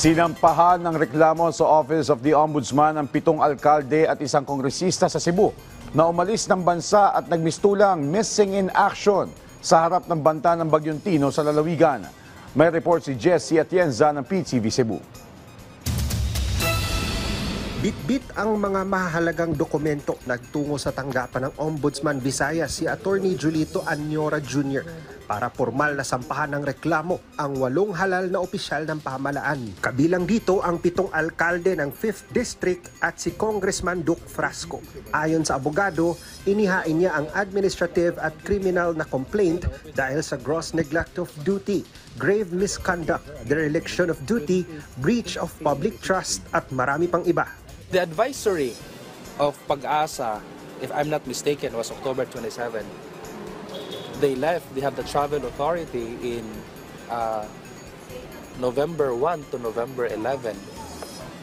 Sinampahan ng reklamo sa Office of the Ombudsman ang 7 alkalde at isang kongresista sa Cebu na umalis ng bansa at nagmistulang missing in action sa harap ng banta ng Bagyong Tino sa lalawigan. May report si Jessie Atienza ng PTV Cebu. Bitbit ang mga mahalagang dokumento nagtungo sa tanggapan ng Ombudsman Visayas si Attorney Julito Anyora Jr. para formal na sampahan ng reklamo ang 8 halal na opisyal ng pamahalaan. Kabilang dito ang 7 alkalde ng 5th District at si Congressman Duke Frasco. Ayon sa abogado, inihain niya ang administrative at criminal na complaint dahil sa gross neglect of duty, grave misconduct, dereliction of duty, breach of public trust at marami pang iba. The advisory of Pag-asa, if I'm not mistaken, was October 27. They left, they have the travel authority in November 1 to November 11.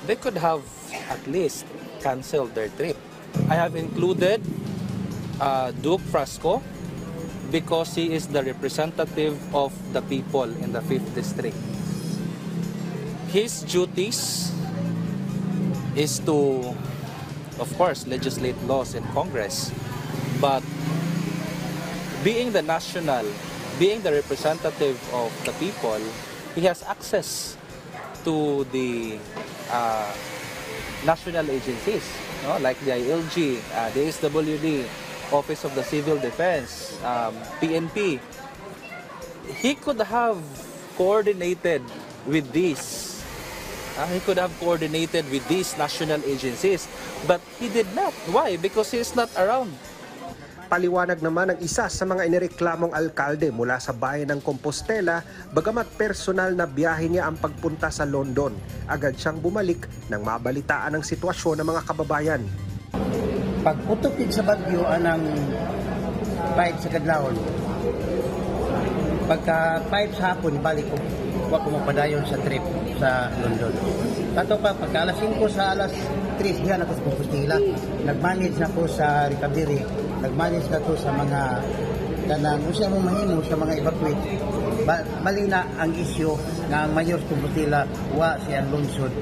They could have at least canceled their trip. I have included Duke Frasco because he is the representative of the people in the 5th District. His duties is to, of course, legislate laws in Congress, but being the representative of the people, he has access to the national agencies, like the ILG, the SWD, Office of the Civil Defense, PNP. He could have coordinated with these. He could have coordinated with these national agencies, but he did not. Why? Because he is not around. Paliwanag naman ng isa sa mga inireklamong alkalde mula sa bayan ng Compostela, bagamat personal na biyahe niya ang pagpunta sa London. Agad siyang bumalik nang mabalitaan ang sitwasyon ng mga kababayan. Pagputok sa Bagyo anang 5 sa kadlawon. Pagka 5 sa hapon, balik ko. Huwag ko mapadayon sa trip sa London. Kato pa, pagka alas 5 sa alas 3, diyan ako sa Compostela. Nag-manage na po sa recovery. Nag-manage na to sa mga kanang kung siya mo mahimo sa mga evacuate. Mali na ang issue nga ang mayor sa Compostela wa siyang lungsod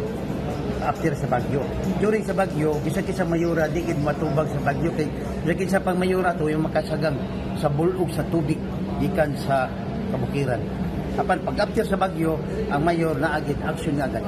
after sa Bagyo. During sa Bagyo, bisag sa mayura di gid matubag sa Bagyo kay bisag sa pang mayura to yung makasagang sa bulog sa tubig gikan sa kabukiran. Apan pag after sa Bagyo, ang mayor na agad action agad.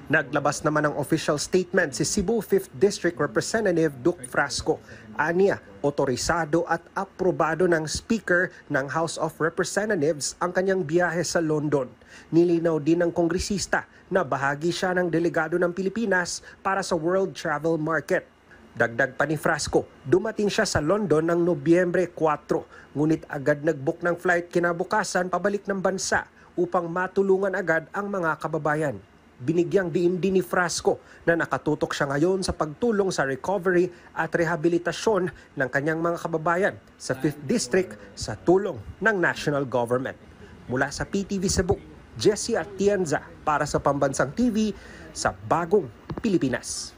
Naglabas naman ng official statement si Cebu 5th District Representative Duke Frasco. Aniya, otorisado at aprobado ng Speaker ng House of Representatives ang kanyang biyahe sa London. Nilinaw din ng kongresista na bahagi siya ng delegado ng Pilipinas para sa World Travel Market. Dagdag pa ni Frasco, dumating siya sa London ng Nobyembre 4, ngunit agad nag-book ng flight kinabukasan pabalik ng bansa upang matulungan agad ang mga kababayan. Binigyang diin din ni Frasco na nakatutok siya ngayon sa pagtulong sa recovery at rehabilitasyon ng kanyang mga kababayan sa 5th District sa tulong ng national government. Mula sa PTV Cebu, Jessie Atienza para sa Pambansang TV sa Bagong Pilipinas.